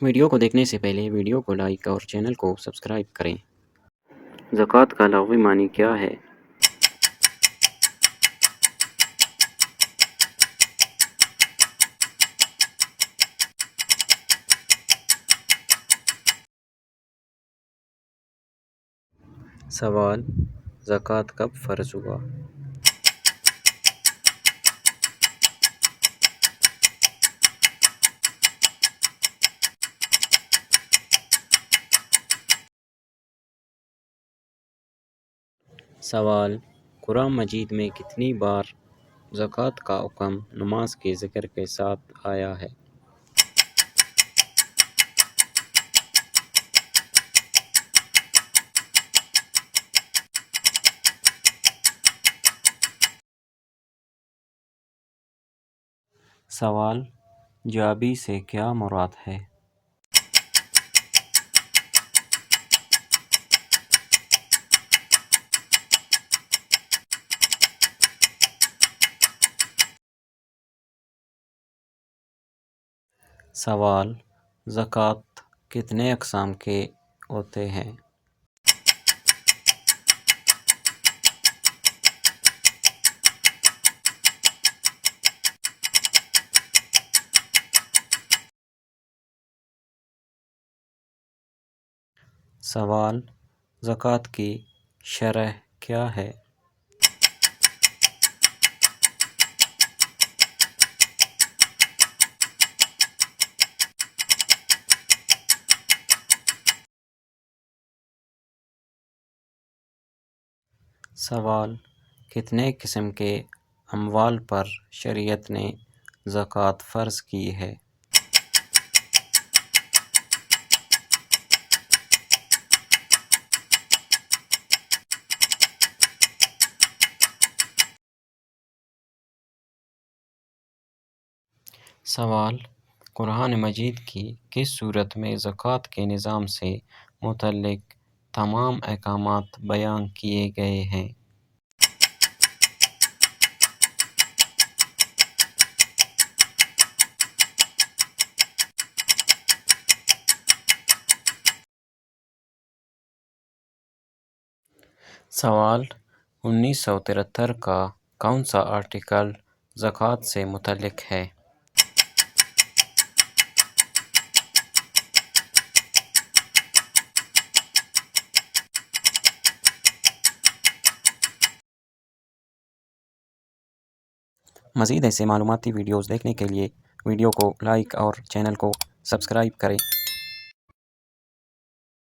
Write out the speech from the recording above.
Video کو دیکھنے سے پہلے ویڈیو کو لائک اور چینل کو سبسکرائب کریں۔ زکوٰۃ کا لغوی معنی کیا ہے؟ سوال: زکوٰۃ کب فرض ہوا؟ سوال: قرآن مجید میں کتنی بار زکوٰۃ کا حکم نماز کے ذکر کے ساتھ آیا ہے؟ سوال: جابی سے کیا مراد ہے؟ سوال: زکوٰۃ کتنے اقسام کے ہوتے ہیں؟ سوال: زکوٰۃ کی شرح کیا ہے؟ سوال: کتنے قسم کے اموال پر شریعت نے زکوٰۃ فرض کی ہے؟ سوال: قرآن مجید کی کس سورت میں زکوٰۃ کے نظام سے متعلق تمام احکامات بیان کیے گئے ہیں؟ سوال: 1973 کا کون سا آرٹیکل زکوٰۃ سے متعلق ہے؟ مزید ایسے معلوماتی ویڈیوز دیکھنے کے لیے ویڈیو کو لائک اور چینل کو سبسکرائب کریں۔